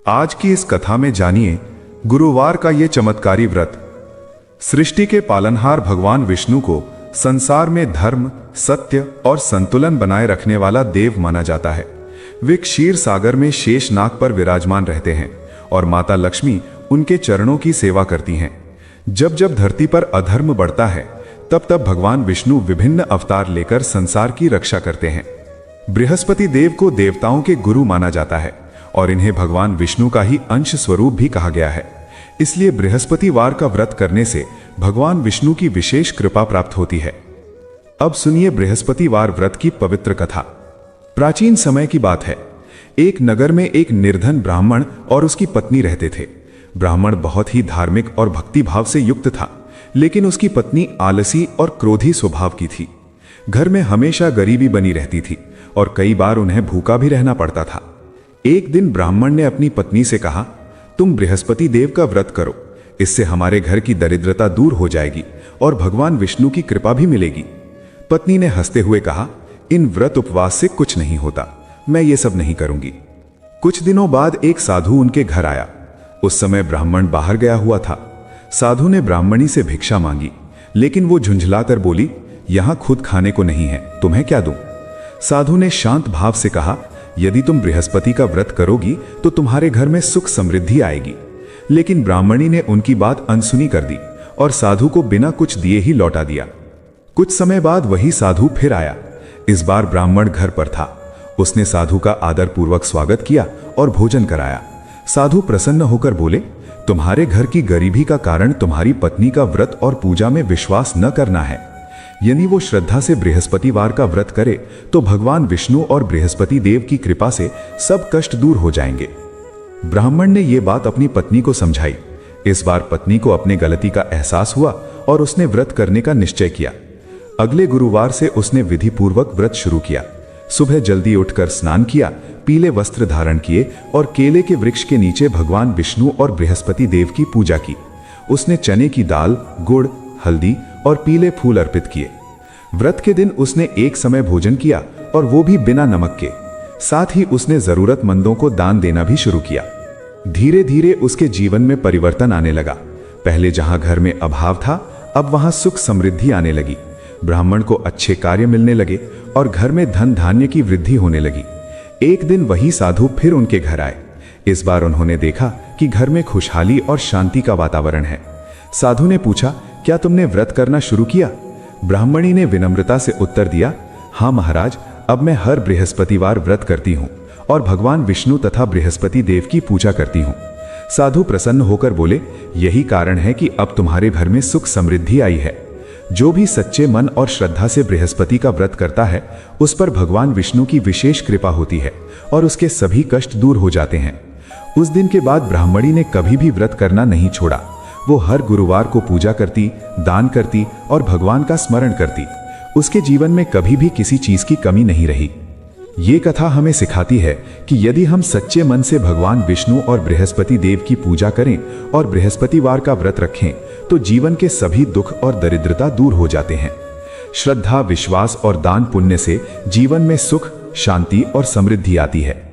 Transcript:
आज की इस कथा में जानिए गुरुवार का ये चमत्कारी व्रत। सृष्टि के पालनहार भगवान विष्णु को संसार में धर्म, सत्य और संतुलन बनाए रखने वाला देव माना जाता है। वे क्षीर सागर में शेष नाग पर विराजमान रहते हैं और माता लक्ष्मी उनके चरणों की सेवा करती हैं। जब जब धरती पर अधर्म बढ़ता है तब तब भगवान विष्णु विभिन्न अवतार लेकर संसार की रक्षा करते हैं। बृहस्पति देव को देवताओं के गुरु माना जाता है और इन्हें भगवान विष्णु का ही अंश स्वरूप भी कहा गया है। इसलिए बृहस्पतिवार का व्रत करने से भगवान विष्णु की विशेष कृपा प्राप्त होती है। अब सुनिए बृहस्पतिवार व्रत की पवित्र कथा। प्राचीन समय की बात है। एक नगर में एक निर्धन ब्राह्मण और उसकी पत्नी रहते थे। ब्राह्मण बहुत ही धार्मिक और भक्तिभाव से युक्त था, लेकिन उसकी पत्नी आलसी और क्रोधी स्वभाव की थी। घर में हमेशा गरीबी बनी रहती थी और कई बार उन्हें भूखा भी रहना पड़ता था। एक दिन ब्राह्मण ने अपनी पत्नी से कहा, तुम बृहस्पति देव का व्रत करो, इससे हमारे घर की दरिद्रता दूर हो जाएगी और भगवान विष्णु की कृपा भी मिलेगी। पत्नी ने हंसते हुए कहा, इन व्रत उपवास से कुछ नहीं होता, मैं ये सब नहीं करूंगी। कुछ दिनों बाद एक साधु उनके घर आया। उस समय ब्राह्मण बाहर गया हुआ था। साधु ने ब्राह्मणी से भिक्षा मांगी, लेकिन वो झुंझलाकर बोली, यहां खुद खाने को नहीं है, तुम्हें क्या दूं? साधु ने शांत भाव से कहा, यदि तुम बृहस्पति का व्रत करोगी तो तुम्हारे घर में सुख समृद्धि आएगी। लेकिन ब्राह्मणी ने उनकी बात अनसुनी कर दी और साधु को बिना कुछ दिए ही लौटा दिया। कुछ समय बाद वही साधु फिर आया। इस बार ब्राह्मण घर पर था। उसने साधु का आदरपूर्वक स्वागत किया और भोजन कराया। साधु प्रसन्न होकर बोले, तुम्हारे घर की गरीबी का कारण तुम्हारी पत्नी का व्रत और पूजा में विश्वास न करना है। यदि वो श्रद्धा से बृहस्पतिवार का व्रत करे तो भगवान विष्णु और बृहस्पति देव की कृपा से सब कष्ट दूर हो जाएंगे। ब्राह्मण ने ये बात अपनी पत्नी को समझाई। इस बार पत्नी को अपने गलती का एहसास हुआ और उसने व्रत करने का निश्चय किया। अगले गुरुवार से उसने विधि पूर्वक व्रत शुरू किया। सुबह जल्दी उठकर स्नान किया, पीले वस्त्र धारण किए और केले के वृक्ष के नीचे भगवान विष्णु और बृहस्पति देव की पूजा की। उसने चने की दाल, गुड़, हल्दी और पीले फूल अर्पित किए। व्रत के दिन उसने एक समय भोजन किया और वो भी बिना नमक के। साथ ही उसने जरूरतमंदों को दान देना भी शुरू किया। धीरे धीरे उसके जीवन में परिवर्तन आने लगा। पहले जहां घर में अभाव था, अब वहां सुख समृद्धि आने लगी। ब्राह्मण को अच्छे कार्य मिलने लगे और घर में धन धान्य की वृद्धि होने लगी। एक दिन वही साधु फिर उनके घर आए। इस बार उन्होंने देखा कि घर में खुशहाली और शांति का वातावरण है। साधु ने पूछा, क्या तुमने व्रत करना शुरू किया? ब्राह्मणी ने विनम्रता से उत्तर दिया, हाँ महाराज, अब मैं हर बृहस्पतिवार व्रत करती हूँ और भगवान विष्णु तथा बृहस्पति देव की पूजा करती हूँ। साधु प्रसन्न होकर बोले, यही कारण है कि अब तुम्हारे घर में सुख समृद्धि आई है। जो भी सच्चे मन और श्रद्धा से बृहस्पति का व्रत करता है, उस पर भगवान विष्णु की विशेष कृपा होती है और उसके सभी कष्ट दूर हो जाते हैं। उस दिन के बाद ब्राह्मणी ने कभी भी व्रत करना नहीं छोड़ा। वो हर गुरुवार को पूजा करती, दान करती और भगवान का स्मरण करती। उसके जीवन में कभी भी किसी चीज की कमी नहीं रही। ये कथा हमें सिखाती है कि यदि हम सच्चे मन से भगवान विष्णु और बृहस्पति देव की पूजा करें और बृहस्पतिवार का व्रत रखें तो जीवन के सभी दुख और दरिद्रता दूर हो जाते हैं। श्रद्धा, विश्वास और दान पुण्य से जीवन में सुख, शांति और समृद्धि आती है।